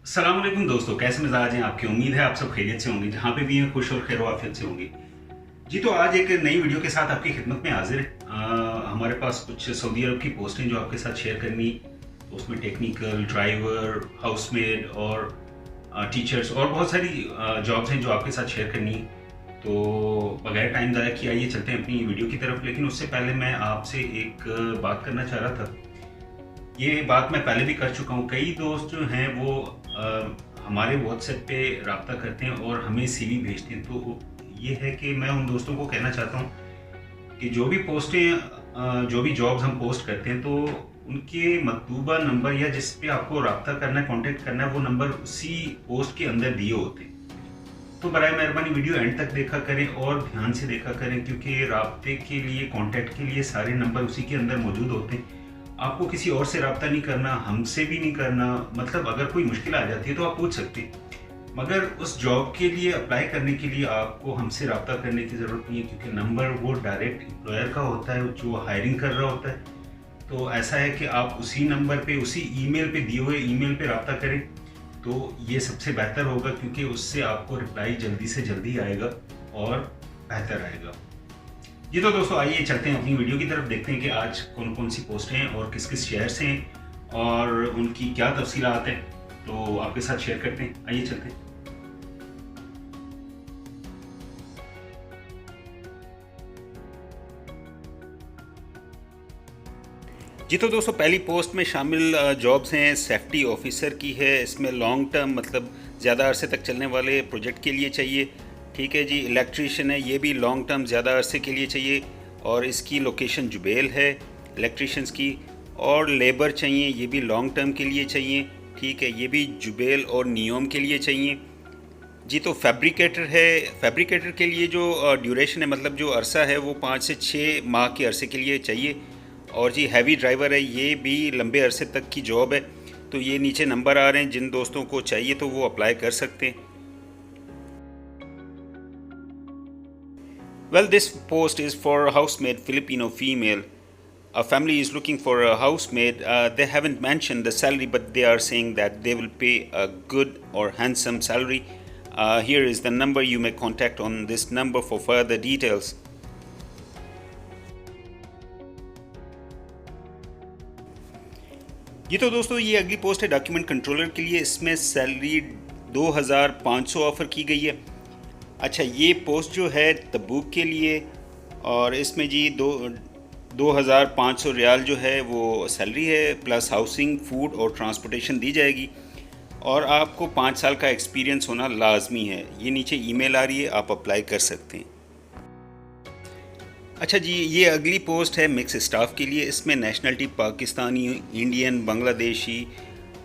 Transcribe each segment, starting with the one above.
अस्सलाम वालेकुम दोस्तों, कैसे मिजाज हैं आपके। उम्मीद है आप सब खैरियत से होंगे, जहाँ पे भी हैं खुश और खैर आफियत से होंगे। जी, तो आज एक नई वीडियो के साथ आपकी खिदमत में हाजिर है। हमारे पास कुछ सऊदी अरब की पोस्टें जो आपके साथ शेयर करनी, तो उसमें टेक्निकल, ड्राइवर, हाउसमेड और टीचर्स और बहुत सारी जॉब्स हैं जो आपके साथ शेयर करनी है। तो बगैर टाइम ज़ाया किए आइए चलते हैं अपनी वीडियो की तरफ। लेकिन उससे पहले मैं आपसे एक बात करना चाह रहा था। ये बात मैं पहले भी कर चुका हूँ। कई दोस्त जो हैं वो हमारे व्हाट्सएप पे रब्ता करते हैं और हमें सीवी भेजते हैं। तो ये है कि मैं उन दोस्तों को कहना चाहता हूँ कि जो भी पोस्टें जो भी जॉब्स हम पोस्ट करते हैं, तो उनके मतलूबा नंबर या जिस पे आपको रब्ता करना है, कांटेक्ट करना है, वो नंबर उसी पोस्ट के अंदर दिए होते हैं। तो बराए मेहरबानी वीडियो एंड तक देखा करें और ध्यान से देखा करें, क्योंकि राब्ते के लिए, कांटेक्ट के लिए सारे नंबर उसी के अंदर मौजूद होते हैं। आपको किसी और से रब्ता नहीं करना, हमसे भी नहीं करना। मतलब अगर कोई मुश्किल आ जाती है तो आप पूछ सकते हैं, मगर उस जॉब के लिए अप्लाई करने के लिए आपको हमसे रब्ता करने की ज़रूरत नहीं है, क्योंकि नंबर वो डायरेक्ट एम्प्लॉयर का होता है जो हायरिंग कर रहा होता है। तो ऐसा है कि आप उसी नंबर पे, उसी ईमेल पे, दिए हुए ईमेल पे रब्ता करें, तो ये सबसे बेहतर होगा, क्योंकि उससे आपको रिप्लाई जल्दी से जल्दी आएगा और बेहतर आएगा। जी, तो दोस्तों आइए चलते हैं अपनी वीडियो की तरफ, देखते हैं कि आज कौन कौन सी पोस्टें हैं और किस किस शहर से हैं और उनकी क्या तफसीलात हैं। तो आपके साथ शेयर करते हैं, आइए चलते हैं। जी, तो दोस्तों पहली पोस्ट में शामिल जॉब्स हैं, सेफ्टी ऑफिसर की है। इसमें लॉन्ग टर्म, मतलब ज़्यादा अरसे तक चलने वाले प्रोजेक्ट के लिए चाहिए। ठीक है जी। इलेक्ट्रीशियन है, ये भी लॉन्ग टर्म ज़्यादा अरसे के लिए चाहिए और इसकी लोकेशन जुबेल है इलेक्ट्रीशियंस की। और लेबर चाहिए, ये भी लॉन्ग टर्म के लिए चाहिए। ठीक है, ये भी जुबेल और नियोम के लिए चाहिए। जी, तो फैब्रिकेटर है। फैब्रिकेटर के लिए जो ड्यूरेशन है, मतलब जो अरसा है, वो 5 से 6 माह के अरसे के लिए चाहिए। और जी हैवी ड्राइवर है, ये भी लंबे अरसे तक की जॉब है। तो ये नीचे नंबर आ रहे हैं, जिन दोस्तों को चाहिए तो वो अप्लाई कर सकते हैं। Well, this post is for housemaid Filipino female. A family is looking for a housemaid. They haven't mentioned the salary, but they are saying that they will pay a good or handsome salary. Here is the number. You may contact on this number for further details. ये तो दोस्तों ये अगली post है document controller के लिए। इसमें salary 2500 offer की गई है। अच्छा, ये पोस्ट जो है तबूक के लिए, और इसमें जी 2500 रियाल जो है वो सैलरी है, प्लस हाउसिंग, फूड और ट्रांसपोर्टेशन दी जाएगी। और आपको 5 साल का एक्सपीरियंस होना लाजमी है। ये नीचे ईमेल आ रही है, आप अप्लाई कर सकते हैं। अच्छा जी, ये अगली पोस्ट है मिक्स स्टाफ के लिए। इसमें nationality Pakistani, Indian, Bangladeshi,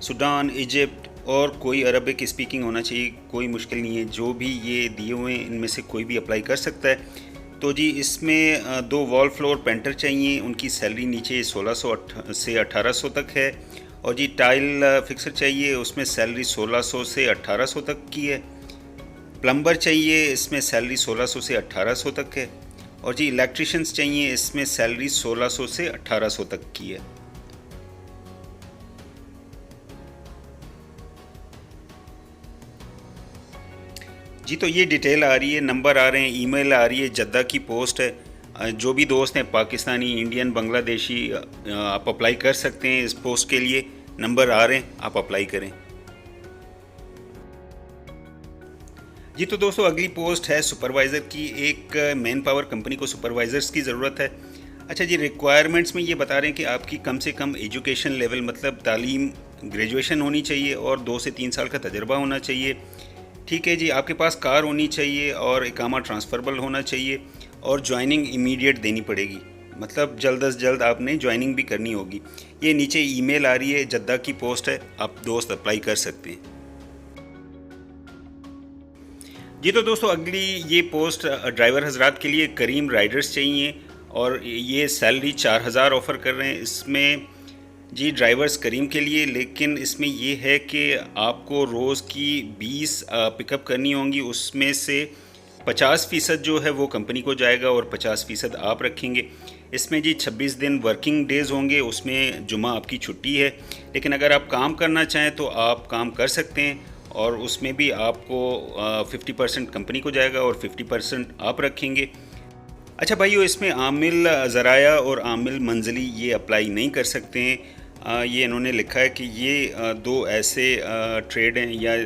Sudan, Egypt और कोई अरबिक स्पीकिंग होना चाहिए। कोई मुश्किल नहीं है, जो भी ये दिए हुए हैं इनमें से कोई भी अप्लाई कर सकता है। तो जी इसमें 2 वॉल फ्लोर पेंटर चाहिए। उनकी सैलरी नीचे 1600 से 1800 तक है। और जी टाइल फिक्सर चाहिए, उसमें सैलरी 1600 से 1800 तक की है। प्लम्बर चाहिए, इसमें सैलरी 1600 से 1800 तक है। और जी इलेक्ट्रीशियंस चाहिए, इसमें सैलरी 1600 से 1800 तक की है। जी, तो ये डिटेल आ रही है, नंबर आ रहे हैं, ईमेल आ रही है। जद्दा की पोस्ट है। जो भी दोस्त हैं पाकिस्तानी, इंडियन, बांग्लादेशी, आप अप्लाई कर सकते हैं इस पोस्ट के लिए। नंबर आ रहे हैं, आप अप्लाई करें। जी, तो दोस्तों अगली पोस्ट है सुपरवाइज़र की। एक मैन पावर कंपनी को सुपरवाइज़र्स की ज़रूरत है। अच्छा जी, रिक्वायरमेंट्स में ये बता रहे हैं कि आपकी कम से कम एजुकेशन लेवल, मतलब तालीम, ग्रेजुएशन होनी चाहिए और 2 से 3 साल का तजर्बा होना चाहिए। ठीक है जी, आपके पास कार होनी चाहिए और इकामा ट्रांसफ़रेबल होना चाहिए। और ज्वाइनिंग इमीडिएट देनी पड़ेगी, मतलब जल्द अज जल्द आपने ज्वाइनिंग भी करनी होगी। ये नीचे ईमेल आ रही है, जद्दा की पोस्ट है, आप दोस्त अप्लाई कर सकते हैं। जी, तो दोस्तों अगली ये पोस्ट ड्राइवर हजरात के लिए, करीम राइडर्स चाहिए और ये सैलरी 4000 ऑफ़र कर रहे हैं। इसमें जी ड्राइवर्स करीम के लिए, लेकिन इसमें ये है कि आपको रोज़ की 20 पिकअप करनी होंगी। उसमें से 50% जो है वो कंपनी को जाएगा और 50% आप रखेंगे। इसमें जी 26 दिन वर्किंग डेज़ होंगे, उसमें जुमा आपकी छुट्टी है। लेकिन अगर आप काम करना चाहें तो आप काम कर सकते हैं, और उसमें भी आपको 50% कंपनी को जाएगा और 50% आप रखेंगे। अच्छा भाइयों, इसमें आमिल ज़राया और आमिल मंजली ये अप्लाई नहीं कर सकते हैं। ये इन्होंने लिखा है कि ये दो ऐसे ट्रेड हैं या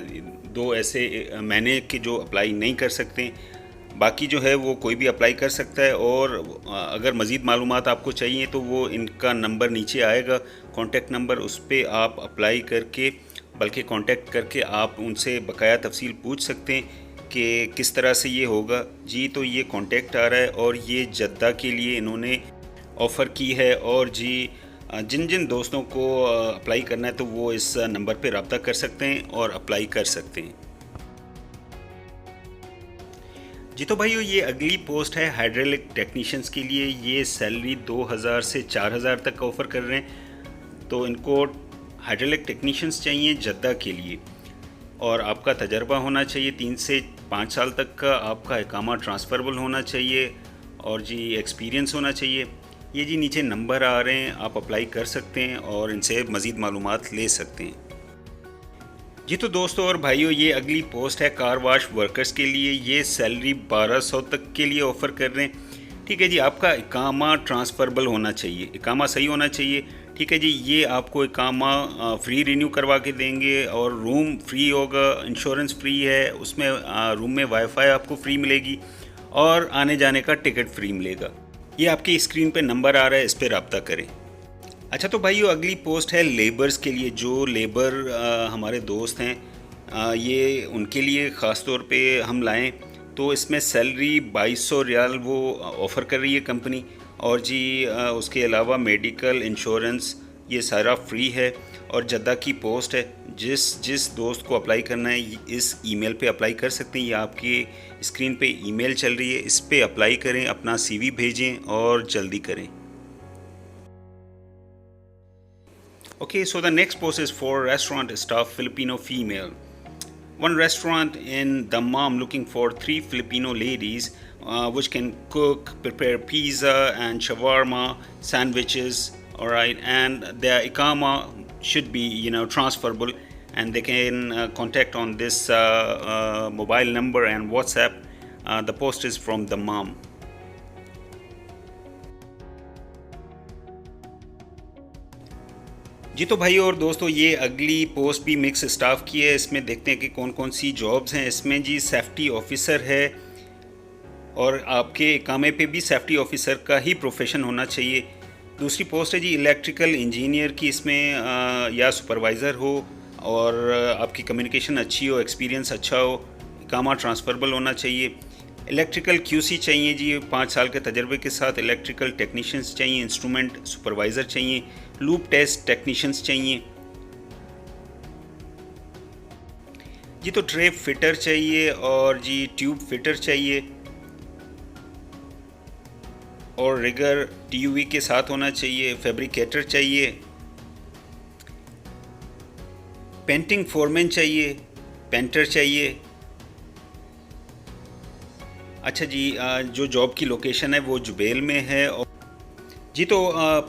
दो ऐसे महीने के जो अप्लाई नहीं कर सकते हैं। बाकी जो है वो कोई भी अप्लाई कर सकता है। और अगर मज़ीद मालूमात आपको चाहिए तो वो इनका नंबर नीचे आएगा, कॉन्टेक्ट नंबर, उस पर आप अप्लाई करके, बल्कि कांटेक्ट करके आप उनसे बकाया तफसील पूछ सकते हैं कि किस तरह से ये होगा। जी तो ये कांटेक्ट आ रहा है और ये जद्दा के लिए इन्होंने ऑफ़र की है। और जी जिन जिन दोस्तों को अप्लाई करना है तो वो इस नंबर पे रब्ता कर सकते हैं और अप्लाई कर सकते हैं। जी तो भाइयों, ये अगली पोस्ट है हाइड्रोलिक टेक्नीशियंस के लिए। ये सैलरी 2000 से 4000 तक का ऑफ़र कर रहे हैं। तो इनको हाइड्रोलिक टेक्नीशियंस चाहिए जद्दा के लिए, और आपका तजर्बा होना चाहिए 3 से 5 साल तक का। आपका इकामा ट्रांसफ़रेबल होना चाहिए और जी एक्सपीरियंस होना चाहिए। ये जी नीचे नंबर आ रहे हैं, आप अप्लाई कर सकते हैं और इनसे मज़ीद मालूमात ले सकते हैं। जी तो दोस्तों और भाइयों, ये अगली पोस्ट है कार वाश वर्कर्स के लिए। ये सैलरी 1200 तक के लिए ऑफ़र कर रहे हैं। ठीक है जी, आपका इकामा ट्रांसफ़रेबल होना चाहिए, इकामा सही होना चाहिए। ठीक है जी, ये आपको इकामा फ्री रिन्यू करवा के देंगे और रूम फ्री होगा, इंश्योरेंस फ्री है, उसमें रूम में वाईफाई आपको फ्री मिलेगी और आने जाने का टिकट फ्री मिलेगा। ये आपकी स्क्रीन पे नंबर आ रहा है, इस पर रब्ता करें। अच्छा तो भाइयों, अगली पोस्ट है लेबर्स के लिए। जो लेबर हमारे दोस्त हैं, ये उनके लिए ख़ास तौर पे हम लाएं। तो इसमें सैलरी 2200 रियाल वो ऑफ़र कर रही है कंपनी। और जी उसके अलावा मेडिकल इंश्योरेंस ये सारा फ्री है और जद्दा की पोस्ट है। जिस दोस्त को अप्लाई करना है इस ईमेल पे अप्लाई कर सकते हैं। ये आपकी स्क्रीन पे ईमेल चल रही है, इस पे अप्लाई करें, अपना CV भेजें और जल्दी करें। Okay, so the next post is for restaurant staff Filipino female. One restaurant in Dammam looking for 3 Filipino ladies which can cook, prepare pizza and shawarma, sandwiches, all right, and their ikama should be transferable, and they can contact on this mobile number and WhatsApp. The post is from Dammam. जी तो भाई और दोस्तों, ये अगली post भी mix staff की है। इसमें देखते हैं कि कौन कौन सी जॉब्स हैं। इसमें जी सेफ्टी ऑफिसर है, और आपके इकामे पे भी सेफ्टी ऑफिसर का ही प्रोफेशन होना चाहिए। दूसरी पोस्ट है जी इलेक्ट्रिकल इंजीनियर की। इसमें या सुपरवाइज़र हो और आपकी कम्युनिकेशन अच्छी हो, एक्सपीरियंस अच्छा हो, इकामा ट्रांसफ़रेबल होना चाहिए। इलेक्ट्रिकल QC चाहिए जी, 5 साल के तजर्बे के साथ। इलेक्ट्रिकल टेक्नीशियंस चाहिए, इंस्ट्रूमेंट सुपरवाइज़र चाहिए, लूप टेस्ट टेक्नीशियंस चाहिए। जी तो ट्रे फिटर चाहिए और जी ट्यूब फिटर चाहिए, और रिगर TUV के साथ होना चाहिए। फैब्रिकेटर चाहिए, पेंटिंग फोरमैन चाहिए, पेंटर चाहिए। अच्छा जी, जो जॉब की लोकेशन है वो जुबेल में है। और जी तो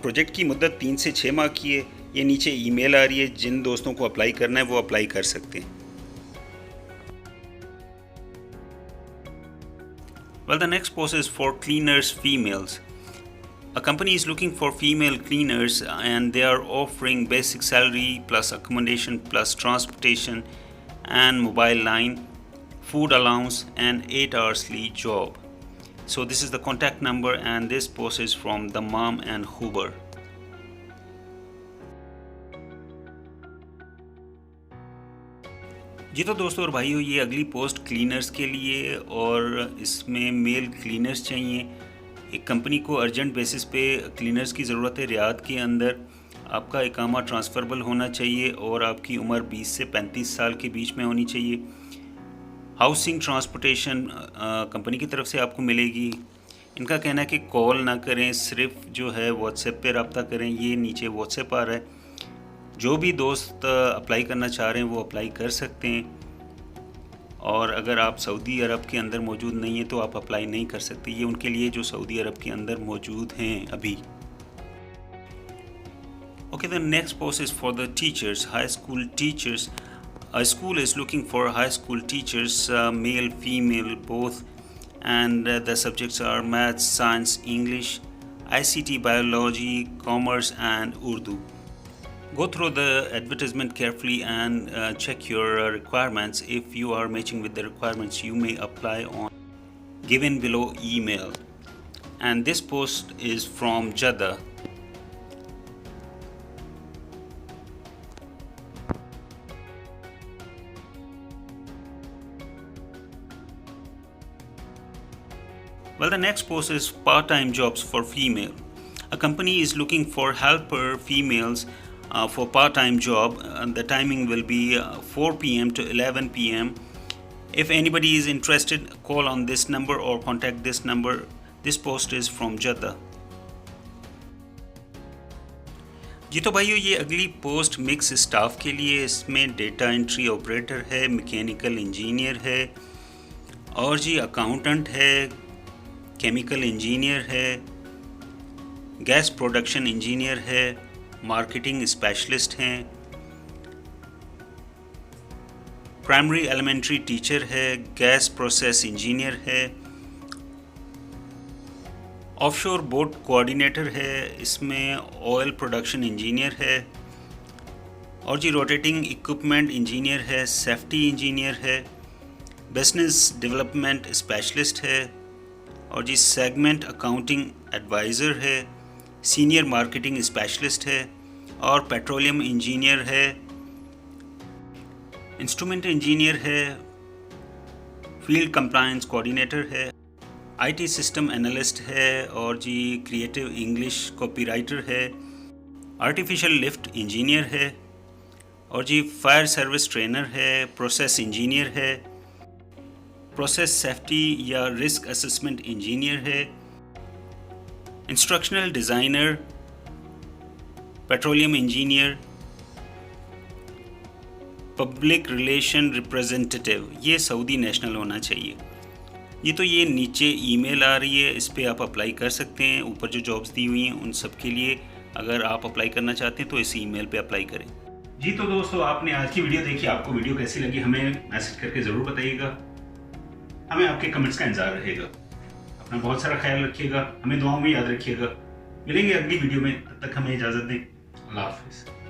प्रोजेक्ट की मुद्दत 3 से 6 माह की है। ये नीचे ईमेल आ रही है, जिन दोस्तों को अप्लाई करना है वो अप्लाई कर सकते हैं। Well, the next post is for cleaners females. A company is looking for female cleaners and they are offering basic salary plus accommodation plus transportation and mobile line, food allowance and 8 hours sleep job. So this is the contact number and this post is from Dammam and Huber. जी तो दोस्तों और भाइयों, ये अगली post cleaners के लिए, और इसमें मेल क्लीनर्स चाहिए। एक कंपनी को अर्जेंट बेसिस पे क्लीनर्स की ज़रूरत है रियाद के अंदर। आपका इकामा ट्रांसफ़रेबल होना चाहिए और आपकी उम्र 20 से 35 साल के बीच में होनी चाहिए। हाउसिंग ट्रांसपोर्टेशन कंपनी की तरफ से आपको मिलेगी। इनका कहना है कि कॉल ना करें, सिर्फ जो है व्हाट्सएप पे रब्ता करें। ये नीचे व्हाट्सएप आ रहा है। जो भी दोस्त अप्लाई करना चाह रहे हैं वो अप्लाई कर सकते हैं। और अगर आप सऊदी अरब के अंदर मौजूद नहीं है तो आप अप्लाई नहीं कर सकते। ये उनके लिए जो सऊदी अरब के अंदर मौजूद हैं अभी। Okay, the next post is for the teachers, high school teachers. A school is looking for high school teachers, male, female, both, and the subjects are maths, science, English, ICT, biology, commerce, and Urdu. Go through the advertisement carefully and check your requirements. If you are matching with the requirements, you may apply on given below email. And this post is from Jeddah. Well, the next post is part-time jobs for female. A company is looking for helper females for part-time job. The timing will be 4 p.m. to 11 p.m. If anybody is interested, call on this number or contact this number. This post is from Jeddah. जी तो भाइयों, ये अगली post mix staff के लिए। इसमें data entry operator है, mechanical engineer है, और जी अकाउंटेंट है, केमिकल इंजीनियर है, गैस प्रोडक्शन इंजीनियर है, मार्केटिंग स्पेशलिस्ट हैं, प्राइमरी एलिमेंट्री टीचर है, गैस प्रोसेस इंजीनियर है, ऑफशोर बोट कोऑर्डिनेटर है, इसमें ऑयल प्रोडक्शन इंजीनियर है, और जी रोटेटिंग इक्विपमेंट इंजीनियर है, सेफ्टी इंजीनियर है, बिजनेस डेवलपमेंट स्पेशलिस्ट है, और जी सेगमेंट अकाउंटिंग एडवाइज़र है, सीनियर मार्केटिंग स्पेशलिस्ट है, और पेट्रोलियम इंजीनियर है, इंस्ट्रूमेंट इंजीनियर है, फील्ड कंप्लायंस कोऑर्डिनेटर है, आईटी सिस्टम एनालिस्ट है, और जी क्रिएटिव इंग्लिश कॉपीराइटर है, आर्टिफिशियल लिफ्ट इंजीनियर है, और जी फायर सर्विस ट्रेनर है, प्रोसेस इंजीनियर है, प्रोसेस सेफ्टी या रिस्क असेसमेंट इंजीनियर है, instructional designer, petroleum engineer, public relation representative. ये सऊदी नेशनल होना चाहिए। ये नीचे ईमेल आ रही है, इस पर आप अप्लाई कर सकते हैं। ऊपर जो जॉब्स दी हुई हैं उन सब के लिए अगर आप अप्लाई करना चाहते हैं तो इस ईमेल पे अप्लाई करें। जी तो दोस्तों, आपने आज की वीडियो देखी, आपको वीडियो कैसी लगी हमें मैसेज करके ज़रूर बताइएगा। हमें आपके कमेंट्स का इंतजार रहेगा। अपना बहुत सारा ख्याल रखिएगा, हमें दुआओं में याद रखिएगा। मिलेंगे अगली वीडियो में, तब तक हमें इजाज़त दें। अल्लाह हाफिज़।